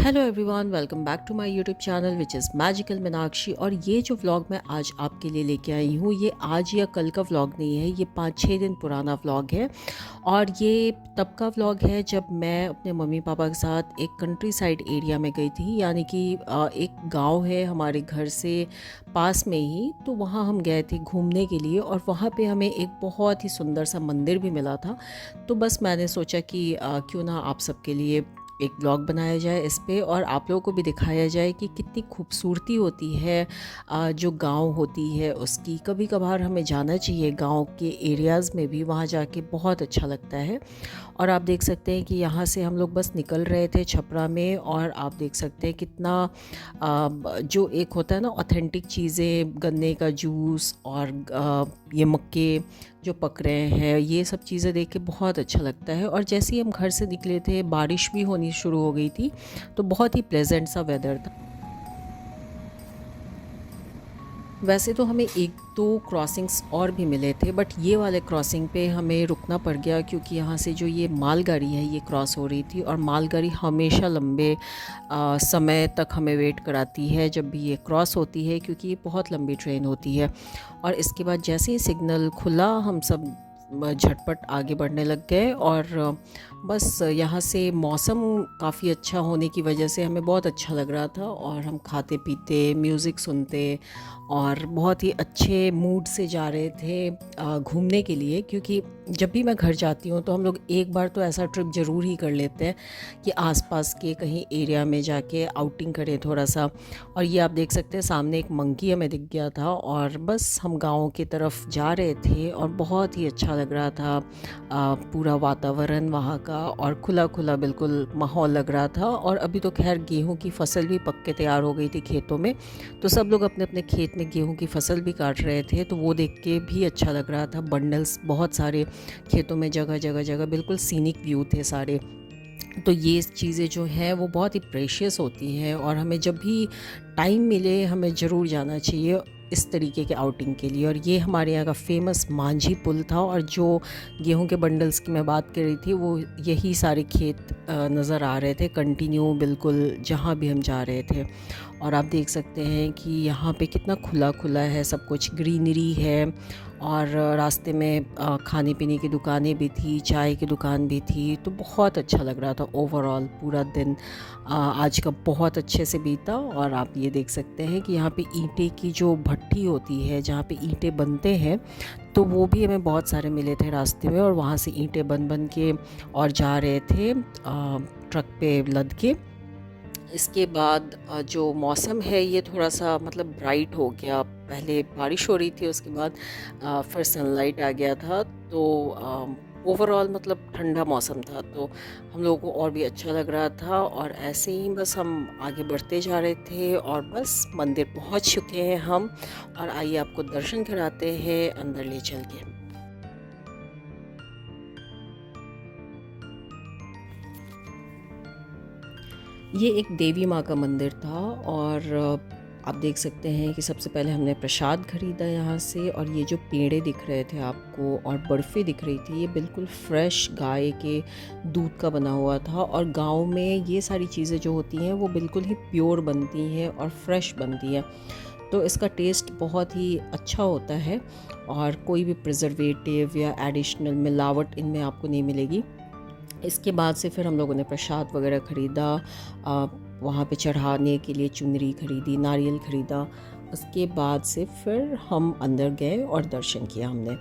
Hello everyone, welcome back to my YouTube channel which is magical Meenakshi. और ये जो vlog मैं आज आपके लिए लेके आई हूँ, ये आज या कल का व्लॉग नहीं है, ये 5-6 दिन पुराना व्लॉग है। और ये तब का व्लॉग है जब मैं अपने मम्मी पापा के साथ एक कंट्री साइड एरिया में गई थी, यानी कि एक गांव है हमारे घर से पास में ही। तो वहाँ हम गए थे घूमने के लिए और वहाँ पे हमें एक बहुत ही सुंदर सा मंदिर भी मिला था। तो बस मैंने सोचा कि क्यों ना आप सबके लिए एक ब्लॉग बनाया जाए इस पे, और आप लोगों को भी दिखाया जाए कि कितनी खूबसूरती होती है जो गांव होती है उसकी। कभी कभार हमें जाना चाहिए गांव के एरियाज़ में भी, वहाँ जाके बहुत अच्छा लगता है। और आप देख सकते हैं कि यहाँ से हम लोग बस निकल रहे थे छपरा में, और आप देख सकते हैं कितना जो एक होता है ना ऑथेंटिक चीज़ें, गन्ने का जूस और ये मक्के जो पक रहे हैं, ये सब चीज़ें देख के बहुत अच्छा लगता है। और जैसे ही हम घर से निकले थे बारिश भी होनी शुरू हो गई थी, तो बहुत ही प्लेजेंट सा वेदर था। वैसे तो हमें एक दो क्रॉसिंग्स और भी मिले थे, बट ये वाले क्रॉसिंग पे हमें रुकना पड़ गया क्योंकि यहाँ से जो ये मालगाड़ी है ये क्रॉस हो रही थी, और मालगाड़ी हमेशा लंबे समय तक हमें वेट कराती है जब भी ये क्रॉस होती है, क्योंकि ये बहुत लंबी ट्रेन होती है। और इसके बाद जैसे ही सिग्नल खुला हम सब झटपट आगे बढ़ने लग गए। और बस यहाँ से मौसम काफ़ी अच्छा होने की वजह से हमें बहुत अच्छा लग रहा था, और हम खाते पीते म्यूज़िक सुनते और बहुत ही अच्छे मूड से जा रहे थे घूमने के लिए। क्योंकि जब भी मैं घर जाती हूँ तो हम लोग एक बार तो ऐसा ट्रिप ज़रूर ही कर लेते हैं कि आसपास के कहीं एरिया में जाके आउटिंग करें थोड़ा सा। और ये आप देख सकते हैं सामने एक मंकी हमें दिख गया था, और बस हम गाँव की तरफ जा रहे थे और बहुत ही अच्छा लग रहा था पूरा वातावरण वहाँ का, और खुला खुला बिल्कुल माहौल लग रहा था। और अभी तो खैर गेहूं की फसल भी पक के तैयार हो गई थी खेतों में, तो सब लोग अपने अपने खेत में गेहूं की फसल भी काट रहे थे, तो वो देख के भी अच्छा लग रहा था। बंडल्स बहुत सारे खेतों में, जगह जगह जगह बिल्कुल सीनिक व्यू थे सारे। तो ये चीज़ें जो हैं वो बहुत ही प्रेशियस होती हैं, और हमें जब भी टाइम मिले हमें ज़रूर जाना चाहिए इस तरीके के आउटिंग के लिए। और ये हमारे यहाँ का फेमस मांझी पुल था, और जो गेहूं के बंडल्स की मैं बात कर रही थी वो यही सारे खेत नज़र आ रहे थे कंटिन्यू, बिल्कुल जहाँ भी हम जा रहे थे। और आप देख सकते हैं कि यहाँ पे कितना खुला खुला है, सब कुछ ग्रीनरी है। और रास्ते में खाने पीने की दुकानें भी थी, चाय की दुकान भी थी, तो बहुत अच्छा लग रहा था। ओवरऑल पूरा दिन आज का बहुत अच्छे से बीता। और आप ये देख सकते हैं कि यहाँ पे ईंटें की जो भट्टी होती है जहाँ पे ईंटें बनते हैं, तो वो भी हमें बहुत सारे मिले थे रास्ते में, और वहाँ से ईंटें बन बन के और जा रहे थे ट्रक पे लद के। इसके बाद जो मौसम है ये थोड़ा सा मतलब ब्राइट हो गया। पहले बारिश हो रही थी, उसके बाद फिर सनलाइट आ गया था, तो ओवरऑल मतलब ठंडा मौसम था, तो हम लोगों को और भी अच्छा लग रहा था। और ऐसे ही बस हम आगे बढ़ते जा रहे थे, और बस मंदिर पहुंच चुके हैं हम। और आइए आपको दर्शन कराते हैं अंदर ले चल के। ये एक देवी माँ का मंदिर था, और आप देख सकते हैं कि सबसे पहले हमने प्रसाद खरीदा यहाँ से। और ये जो पेड़े दिख रहे थे आपको और बर्फ़ी दिख रही थी, ये बिल्कुल फ्रेश गाय के दूध का बना हुआ था। और गांव में ये सारी चीज़ें जो होती हैं वो बिल्कुल ही प्योर बनती हैं और फ्रेश बनती हैं, तो इसका टेस्ट बहुत ही अच्छा होता है, और कोई भी प्रिजर्वेटिव या एडिशनल मिलावट इनमें आपको नहीं मिलेगी। इसके बाद से फिर हम लोगों ने प्रसाद वगैरह ख़रीदा, वहाँ पे चढ़ाने के लिए चुनरी खरीदी, नारियल ख़रीदा। उसके बाद से फिर हम अंदर गए और दर्शन किया हमने।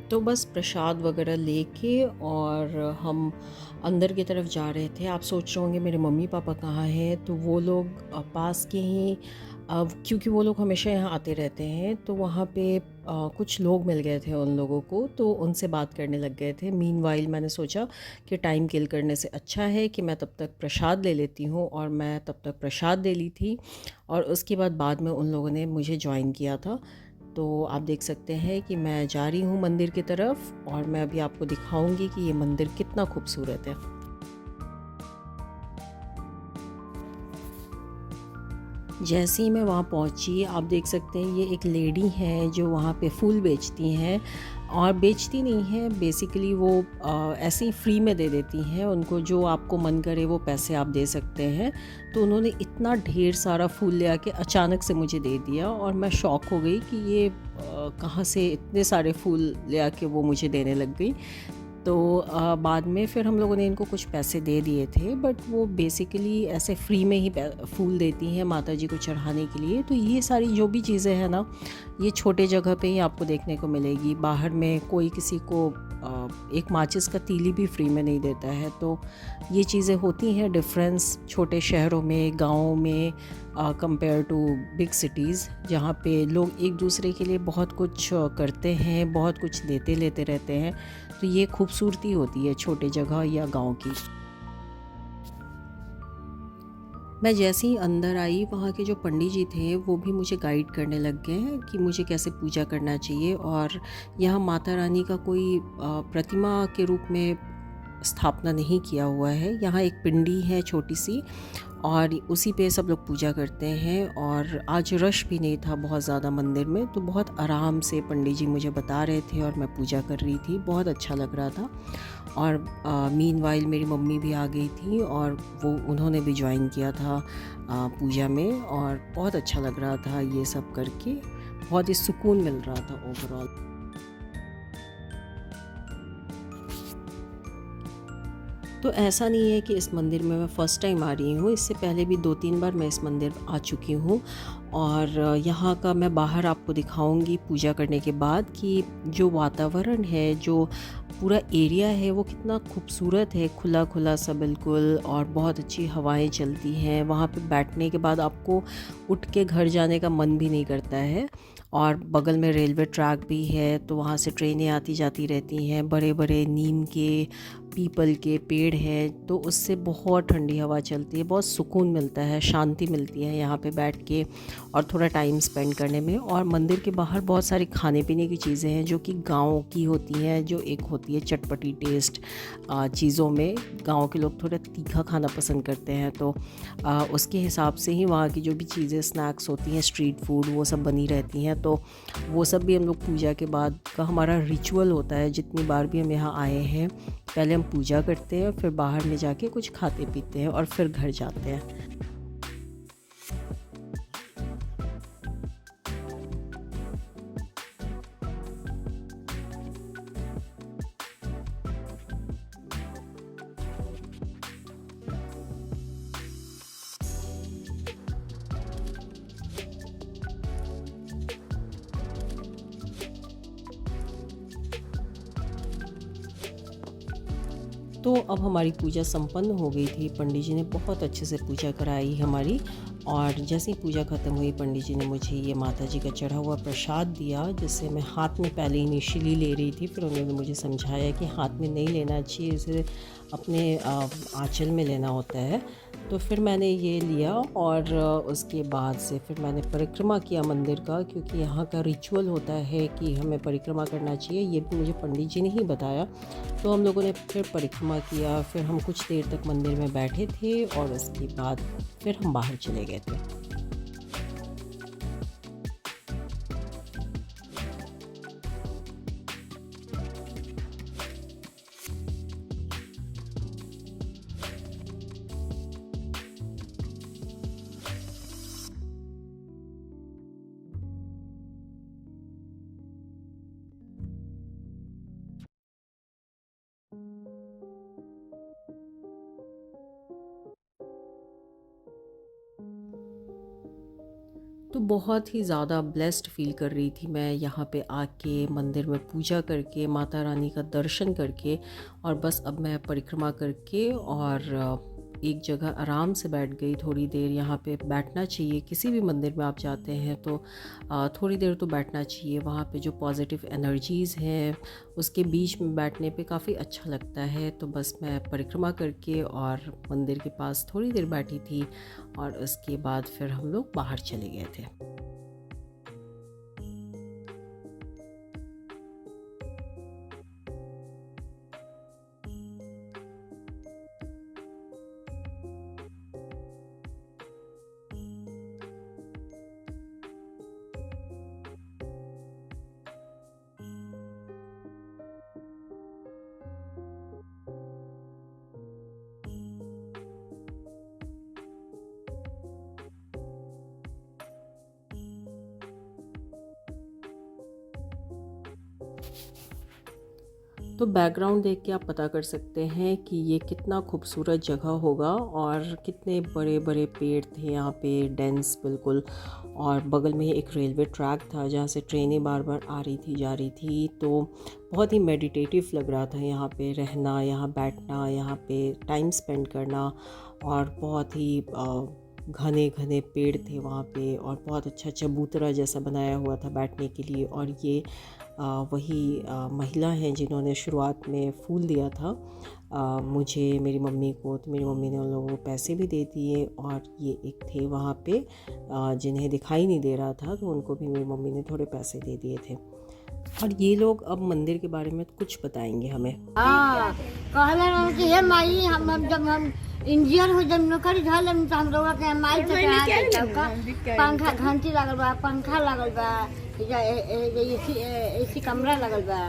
तो बस प्रसाद वगैरह लेके और हम अंदर की तरफ जा रहे थे। आप सोच रहे होंगे मेरे मम्मी पापा कहाँ हैं, तो वो लोग पास के ही क्योंकि वो लोग हमेशा यहाँ आते रहते हैं, तो वहाँ पे कुछ लोग मिल गए थे उन लोगों को, तो उनसे बात करने लग गए थे। मीनवाइल मैंने सोचा कि टाइम किल करने से अच्छा है कि मैं तब तक प्रसाद ले लेती हूँ, और मैं तब तक प्रसाद ले ली थी। और उसके बाद में उन लोगों ने मुझे ज्वाइन किया था। तो आप देख सकते हैं कि मैं जा रही हूँ मंदिर की तरफ, और मैं अभी आपको दिखाऊंगी कि ये मंदिर कितना खूबसूरत है। जैसे ही मैं वहाँ पहुँची, आप देख सकते हैं ये एक लेडी हैं जो वहाँ पे फूल बेचती हैं, और बेचती नहीं हैं, बेसिकली वो ऐसे ही फ्री में दे देती हैं उनको, जो आपको मन करे वो पैसे आप दे सकते हैं। तो उन्होंने इतना ढेर सारा फूल ले आके अचानक से मुझे दे दिया, और मैं शॉक हो गई कि ये कहाँ से इतने सारे फूल ले आके वो मुझे देने लग गई। तो बाद में फिर हम लोगों ने इनको कुछ पैसे दे दिए थे, बट वो बेसिकली ऐसे फ्री में ही फूल देती हैं माता जी को चढ़ाने के लिए। तो ये सारी जो भी चीज़ें हैं ना, ये छोटे जगह पे ही आपको देखने को मिलेगी। बाहर में कोई किसी को एक माचिस का तीली भी फ्री में नहीं देता है। तो ये चीज़ें होती हैं डिफरेंस छोटे शहरों में, गाँवों में कंपेयर टू बिग सिटीज़, जहाँ पे लोग एक दूसरे के लिए बहुत कुछ करते हैं, बहुत कुछ देते लेते रहते हैं। तो ये खूबसूरती होती है छोटे जगह या गांव की। मैं जैसे ही अंदर आई, वहाँ के जो पंडित जी थे वो भी मुझे गाइड करने लग गए हैं कि मुझे कैसे पूजा करना चाहिए। और यहाँ माता रानी का कोई प्रतिमा के रूप में स्थापना नहीं किया हुआ है। यहाँ एक पिंडी है छोटी सी, और उसी पे सब लोग पूजा करते हैं। और आज रश भी नहीं था बहुत ज़्यादा मंदिर में, तो बहुत आराम से पंडित जी मुझे बता रहे थे और मैं पूजा कर रही थी। बहुत अच्छा लग रहा था। और मीनवाइल मेरी मम्मी भी आ गई थी, और वो उन्होंने भी ज्वाइन किया था पूजा में, और बहुत अच्छा लग रहा था ये सब करके। बहुत ही सुकून मिल रहा था ओवरऑल। तो ऐसा नहीं है कि इस मंदिर में मैं फ़र्स्ट टाइम आ रही हूँ, इससे पहले भी 2-3 बार मैं इस मंदिर आ चुकी हूँ। और यहाँ का मैं बाहर आपको दिखाऊंगी पूजा करने के बाद कि जो वातावरण है, जो पूरा एरिया है, वो कितना खूबसूरत है, खुला खुला सा बिल्कुल, और बहुत अच्छी हवाएं चलती हैं। वहाँ पे बैठने के बाद आपको उठ के घर जाने का मन भी नहीं करता है। और बगल में रेलवे ट्रैक भी है, तो वहाँ से ट्रेनें आती जाती रहती हैं। बड़े बड़े नीम के, पीपल के पेड़ हैं, तो उससे बहुत ठंडी हवा चलती है, बहुत सुकून मिलता है, शांति मिलती है यहाँ पे बैठ के और थोड़ा टाइम स्पेंड करने में। और मंदिर के बाहर बहुत सारी खाने पीने की चीज़ें हैं जो कि गाँव की होती हैं, जो एक होती है चटपटी टेस्ट चीज़ों में। गाँव के लोग थोड़ा तीखा खाना पसंद करते हैं, तो उसके हिसाब से ही वहाँ की जो भी चीज़ें स्नैक्स होती हैं, स्ट्रीट फूड, वो सब बनी रहती हैं। तो वो सब भी हम लोग पूजा के बाद का हमारा रिचुअल होता है। जितनी बार भी हम यहाँ आए हैं, पहले हम पूजा करते हैं, फिर बाहर में जाके कुछ खाते पीते हैं और फिर घर जाते हैं। तो अब हमारी पूजा संपन्न हो गई थी। पंडित जी ने बहुत अच्छे से पूजा कराई हमारी, और जैसे ही पूजा ख़त्म हुई, पंडित जी ने मुझे ये माता जी का चढ़ा हुआ प्रसाद दिया, जिसे मैं हाथ में पहले इनिशियली ले रही थी। फिर उन्होंने मुझे समझाया कि हाथ में नहीं लेना चाहिए, इसे अपने आंचल में लेना होता है। तो फिर मैंने ये लिया, और उसके बाद से फिर मैंने परिक्रमा किया मंदिर का, क्योंकि यहाँ का रिचुअल होता है कि हमें परिक्रमा करना चाहिए। ये भी मुझे पंडित जी ने ही बताया। तो हम लोगों ने फिर परिक्रमा किया, फिर हम कुछ देर तक मंदिर में बैठे थे, और उसके बाद फिर हम बाहर चले गए थे। तो बहुत ही ज़्यादा ब्लेस्ड फ़ील कर रही थी मैं यहाँ पे आके, मंदिर में पूजा करके, माता रानी का दर्शन करके। और बस अब मैं परिक्रमा करके और एक जगह आराम से बैठ गई थोड़ी देर। यहाँ पे बैठना चाहिए, किसी भी मंदिर में आप जाते हैं तो थोड़ी देर तो बैठना चाहिए। वहाँ पे जो पॉजिटिव एनर्जीज़ हैं, उसके बीच में बैठने पे काफ़ी अच्छा लगता है। तो बस मैं परिक्रमा करके और मंदिर के पास थोड़ी देर बैठी थी, और उसके बाद फिर हम लोग बाहर चले गए थे। तो बैकग्राउंड देख के आप पता कर सकते हैं कि ये कितना खूबसूरत जगह होगा और कितने बड़े बड़े पेड़ थे यहाँ पे, डेंस बिल्कुल। और बगल में एक रेलवे ट्रैक था जहाँ से ट्रेनें बार बार आ रही थी जा रही थी। तो बहुत ही मेडिटेटिव लग रहा था यहाँ पे रहना, यहाँ बैठना, यहाँ पे टाइम स्पेंड करना। और बहुत ही घने घने पेड़ थे वहाँ पे और बहुत अच्छा चबूतरा जैसा बनाया हुआ था बैठने के लिए। और ये वही महिला हैं जिन्होंने शुरुआत में फूल दिया था मुझे, मेरी मम्मी को। तो मेरी मम्मी ने उन लोगों को पैसे भी दे दिए। और ये एक थे वहाँ पे जिन्हें दिखाई नहीं दे रहा था, तो उनको भी मेरी मम्मी ने थोड़े पैसे दे दिए थे। और ये लोग अब मंदिर के बारे में कुछ बताएंगे हमें। कहलन कि हे माई, हम जब हम इंजीनियर हो, जब नौकरी धरलन तो हम लोग के माई से पंखा घंटी लागल बा, पंखा लागल बा, एसी कमरा लागल बा,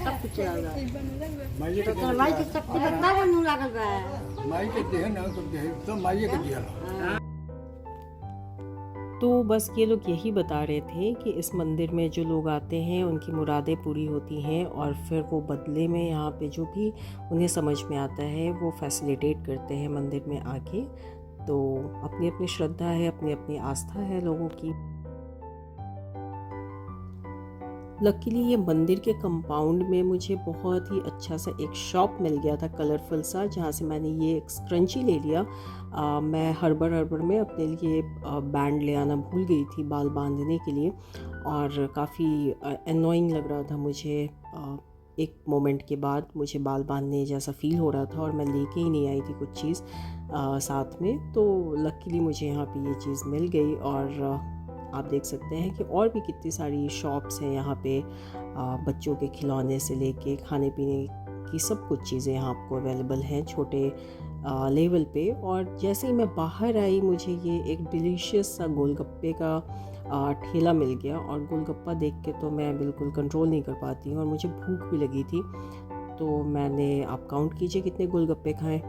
सब कुछ लागल बा। तो माई के शक्ति बताओ नु लागल बा। माई के देह ना तो देह तो माई के दिया। तो बस ये लोग यही बता रहे थे कि इस मंदिर में जो लोग आते हैं उनकी मुरादें पूरी होती हैं और फिर वो बदले में यहाँ पे जो भी उन्हें समझ में आता है वो फैसिलिटेट करते हैं मंदिर में आके। तो अपनी अपनी श्रद्धा है, अपनी अपनी आस्था है लोगों की। लकीली ये मंदिर के कंपाउंड में मुझे बहुत ही अच्छा सा एक शॉप मिल गया था, कलरफुल सा, जहाँ से मैंने ये एक स्क्रंची ले लिया। मैं हड़बड़ में अपने लिए बैंड ले आना भूल गई थी बाल बांधने के लिए, और काफ़ी एनोइंग लग रहा था मुझे। एक मोमेंट के बाद मुझे बाल बांधने जैसा फ़ील हो रहा था और मैं लेके ही नहीं आई थी कुछ चीज़ साथ में। तो लकीली मुझे यहाँ पे ये चीज़ मिल गई। और आप देख सकते हैं कि और भी कितनी सारी शॉप्स हैं यहाँ पे, बच्चों के खिलौने से लेके खाने पीने की सब कुछ चीज़ें यहाँ आपको अवेलेबल हैं छोटे लेवल पे। और जैसे ही मैं बाहर आई मुझे ये एक डिलीशियस सा गोलगप्पे का ठेला मिल गया। और गोलगप्पा देख के तो मैं बिल्कुल कंट्रोल नहीं कर पाती हूँ और मुझे भूख भी लगी थी। तो मैंने, आप काउंट कीजिए कितने गोलगप्पे खाए।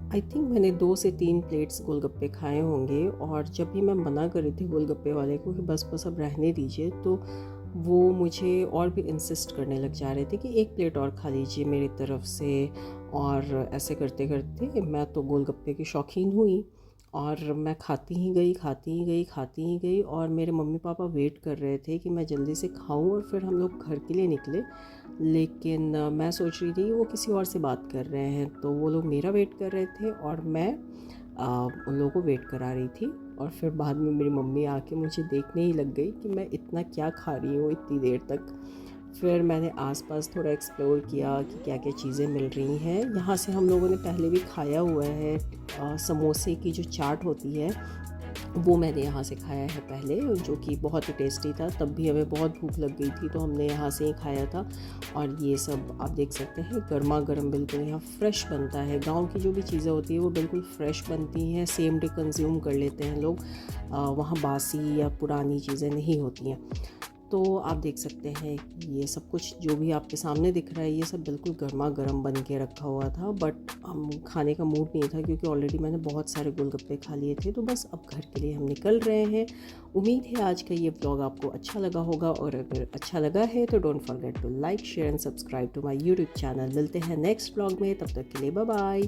आई थिंक मैंने 2 से 3 प्लेट्स गोलगप्पे खाए होंगे। और जब भी मैं मना कर रही थी गोलगप्पे वाले को कि बस अब रहने दीजिए, तो वो मुझे और भी इंसिस्ट करने लग जा रहे थे कि 1 प्लेट और खा लीजिए मेरी तरफ से। और ऐसे करते करते मैं तो गोलगप्पे की शौकीन हुई और मैं खाती ही गई। और मेरे मम्मी पापा वेट कर रहे थे कि मैं जल्दी से खाऊं और फिर हम लोग घर के लिए निकले। लेकिन मैं सोच रही थी कि वो किसी और से बात कर रहे हैं, तो वो लोग मेरा वेट कर रहे थे और मैं उन लोगों को वेट करा रही थी। और फिर बाद में मेरी मम्मी आके मुझे देखने ही लग गई कि मैं इतना क्या खा रही हूँ इतनी देर तक। फिर मैंने आसपास थोड़ा एक्सप्लोर किया कि क्या क्या चीज़ें मिल रही हैं। यहाँ से हम लोगों ने पहले भी खाया हुआ है, समोसे की जो चाट होती है वो मैंने यहाँ से खाया है पहले, जो कि बहुत ही टेस्टी था। तब भी हमें बहुत भूख लग गई थी तो हमने यहाँ से ही खाया था। और ये सब आप देख सकते हैं गर्मा गर्म बिल्कुल यहाँ फ्रेश बनता है। गांव की जो भी चीज़ें होती है वो बिल्कुल फ्रेश बनती हैं, सेम डे कंज्यूम कर लेते हैं लोग। वहाँ बासी या पुरानी चीज़ें नहीं होती हैं। तो आप देख सकते हैं कि ये सब कुछ जो भी आपके सामने दिख रहा है ये सब बिल्कुल गर्मा गर्म बन के रखा हुआ था। बट हम खाने का मूड नहीं था क्योंकि ऑलरेडी मैंने बहुत सारे गोलगप्पे खा लिए थे। तो बस अब घर के लिए हम निकल रहे हैं। उम्मीद है आज का ये व्लॉग आपको अच्छा लगा होगा, और अगर अच्छा लगा है तो don't forget to like, share and subscribe to my YouTube channel. मिलते हैं नेक्स्ट व्लॉग में, तब तक के लिए बाय बाय।